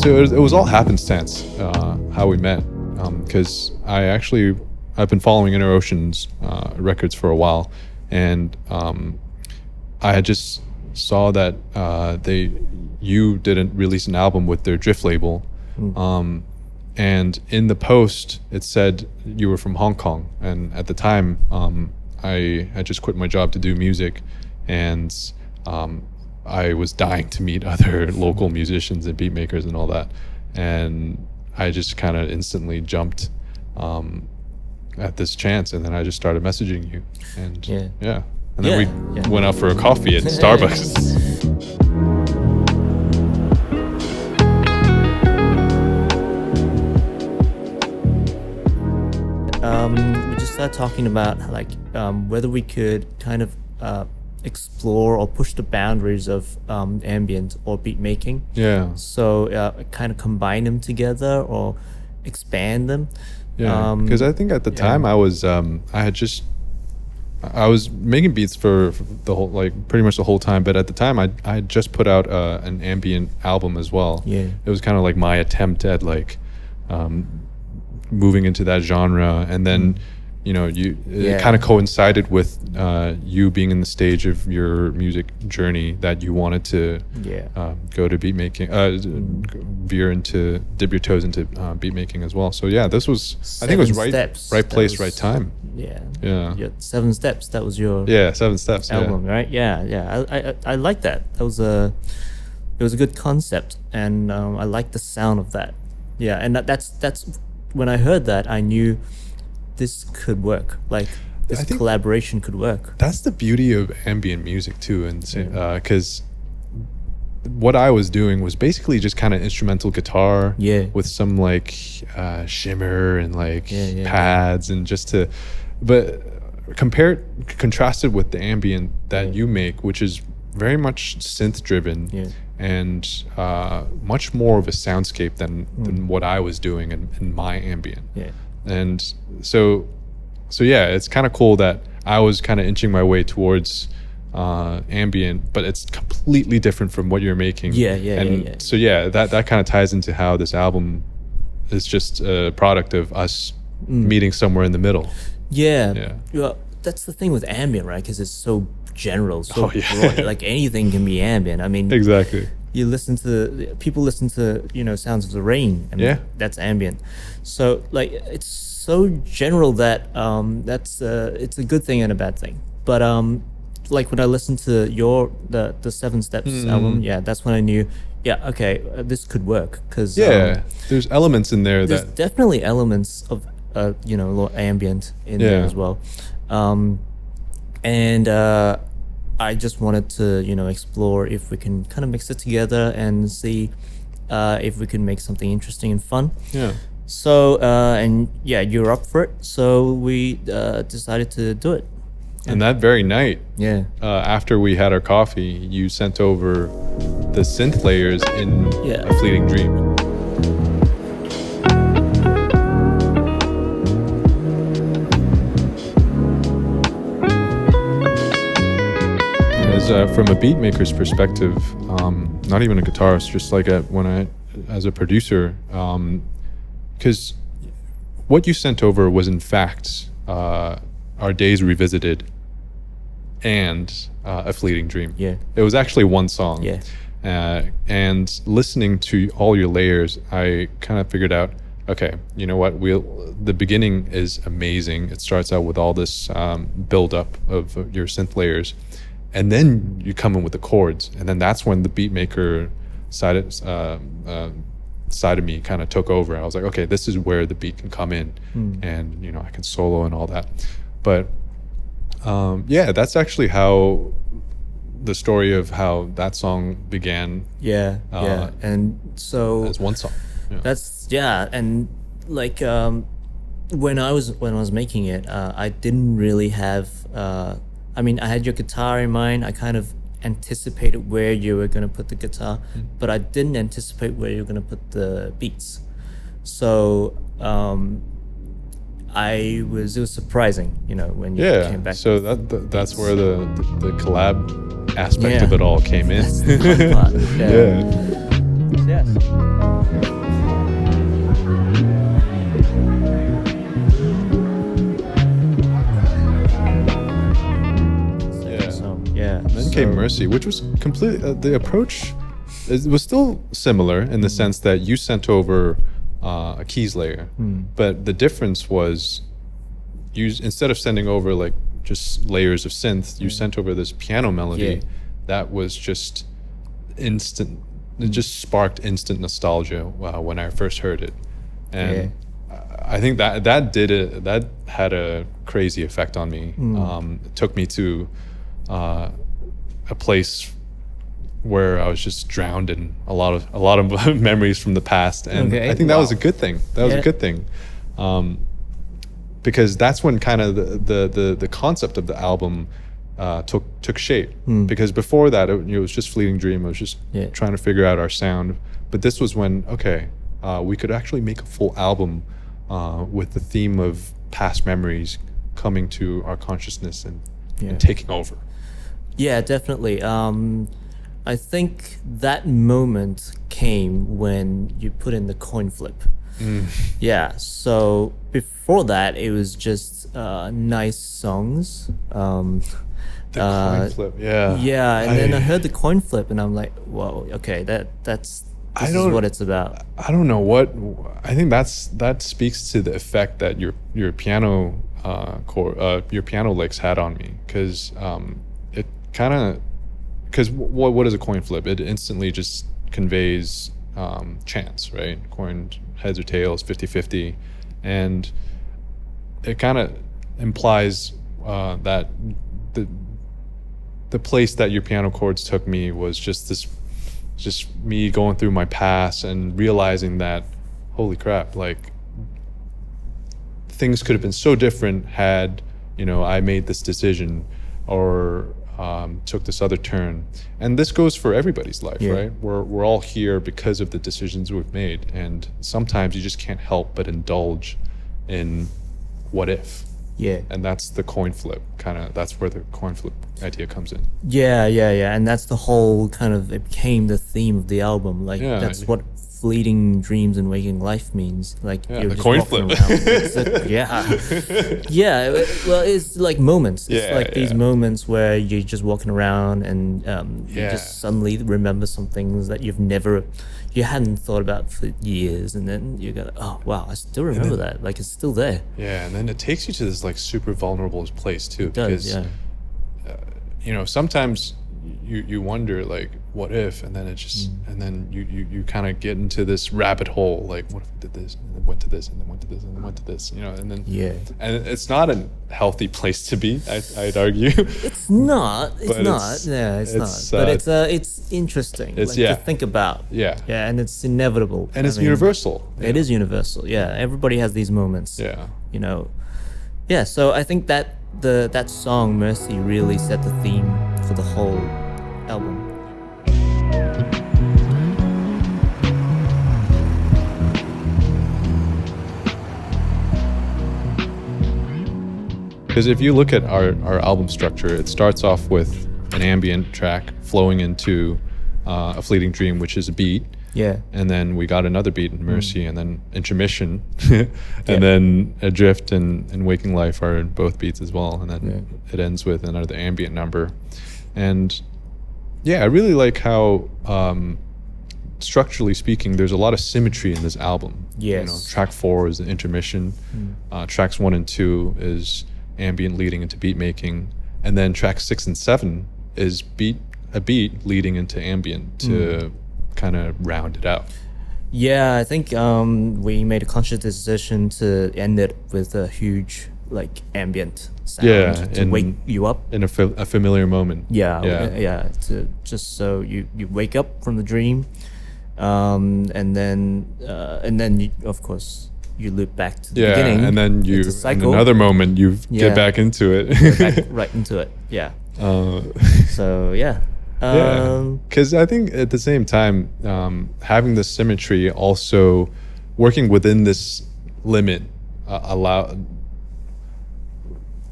So it was all happenstance how we met, because I've been following Inner Ocean's records for a while, and I had just saw that you didn't release an album with their Drift label, and in the post it said you were from Hong Kong, and at the time I had just quit my job to do music, and I was dying to meet other local musicians and beat makers and all that, and I just kind of instantly jumped at this chance, and then I just started messaging you, and and then we went out for a coffee at Starbucks. We just started talking about like whether we could kind of explore or push the boundaries of ambient or beat making. Yeah. So kind of combine them together or expand them. Yeah. Because I think at the time I was I was making beats for the whole, like pretty much the whole time, but at the time I had just put out an ambient album as well. Yeah. It was kind of like my attempt at like moving into that genre, and then it kind of coincided with you being in the stage of your music journey that you wanted to go to beat making, dip your toes into beat making as well. So yeah, this was, I think it was right place, right time. Yeah. 7 Steps. That was your 7 Steps album, right? Yeah. I like that. It was a good concept, and I like the sound of that. Yeah, and that's when I heard that, I knew this could work. Like this collaboration could work. That's the beauty of ambient music too, and because what I was doing was basically just kind of instrumental guitar with some like shimmer and like pads and but contrasted with the ambient that you make, which is very much synth driven and much more of a soundscape than what I was doing in my ambient. And so it's kind of cool that I was kind of inching my way towards ambient, but it's completely different from what you're making. So that kind of ties into how this album is just a product of us meeting somewhere in the middle. Well, that's the thing with ambient, right? Because it's so general, so broad. Like anything can be ambient. I mean, exactly. People listen to sounds of the rain. I mean, that's ambient. So like it's so general that it's a good thing and a bad thing. But like when I listened to the 7 Steps album, that's when I knew this could work, because there's elements in there there's definitely elements of little ambient in there as well. And I just wanted to explore if we can kind of mix it together and see if we can make something interesting and fun. So you're up for it, so we decided to do it. And that very night, after we had our coffee, you sent over the synth layers in A Fleeting Dream. From a beat maker's perspective, not even a guitarist, just like as a producer, because what you sent over was in fact Our Days Revisited and A Fleeting Dream. It was actually one song. And listening to all your layers, I kind of figured out, okay, you know what, the beginning is amazing. It starts out with all this build up of your synth layers, and then you come in with the chords, and then that's when the beat maker side of me kind of took over. I was like, okay, this is where the beat can come in, and I can solo and all that. But that's actually how the story of how that song began. And so as one song. That's and like when I was making it, I didn't really have. I mean, I had your guitar in mind. I kind of anticipated where you were going to put the guitar, but I didn't anticipate where you were going to put the beats. So it was surprising, when you came back. So that's where the collab aspect of it all came in. That's the fun part. Yes. Yeah. And then came Mercy, which was completely the approach. It was still similar in the sense that you sent over a keys layer, but the difference was you instead of sending over like just layers of synth, you sent over this piano melody that was just instant. It just sparked instant nostalgia when I first heard it, and I think that had a crazy effect on me. It took me to a place where I was just drowned in a lot of memories from the past, and I think that was a good thing. That was a good thing, because that's when kind of the concept of the album took shape. Because before that, it was just Fleeting Dream. I was just trying to figure out our sound. But this was when we could actually make a full album with the theme of past memories coming to our consciousness and taking over. Yeah, definitely. I think that moment came when you put in the coin flip. Yeah, so before that, it was just nice songs. The coin flip, yeah. Yeah, and then I heard the coin flip, and I'm like, whoa, okay, this is what it's about. I don't know what. I think that speaks to the effect that your piano your piano licks had on me, because it kind of. Because what is a coin flip? It instantly just conveys chance, right? Coin heads or tails, 50-50. And it kind of implies that the place that your piano chords took me was just me going through my past and realizing that, holy crap, like things could have been so different had, I made this decision or took this other turn. And this goes for everybody's life, right? We're all here because of the decisions we've made, and sometimes you just can't help but indulge in what if. And that's the coin flip, that's where the coin flip idea comes in. And that's the whole it became the theme of the album. That's what fleeting dreams and waking life means. You're just coin walking flip. around. Well, it's like moments. It's like these moments where you're just walking around and you just suddenly remember some things that you hadn't thought about for years, and then you go, oh wow, I still remember that. It's still there. And then it takes you to this super vulnerable place too. It does, because sometimes you wonder what if, and then it just and then you kind of get into this rabbit hole, what if we did this and then went to this and then went to this and then went to this, and then and it's not a healthy place to be, I'd argue. It's not not but it's interesting to think about. And it's inevitable, and it's universal. It is universal. Everybody has these moments. So I think that that song Mercy really set the theme for the whole album. Because if you look at our album structure, it starts off with an ambient track flowing into a Fleeting Dream, which is a beat. And then we got another beat in Mercy, and then intermission, and then Adrift and Waking Life are in both beats as well, and then it ends with another ambient number. And I really like how structurally speaking, there's a lot of symmetry in this album. Track 4 is the intermission, tracks 1 and 2 is ambient leading into beat making, and then tracks 6 and 7 is a beat leading into ambient to kind of round it out. I think we made a conscious decision to end it with a huge ambient sound to wake you up in a familiar moment. To just so you wake up from the dream, and then you, of course, you loop back to the beginning, and then you in another moment you get back into it. Get back right into it. Because I think at the same time, having the symmetry, also working within this limit,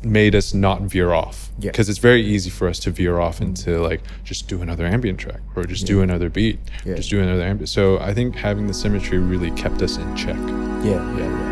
made us not veer off, because it's very easy for us to veer off Mm. into like just do another ambient track or just do another beat, just do another ambient. So I think having the symmetry really kept us in check. Yeah.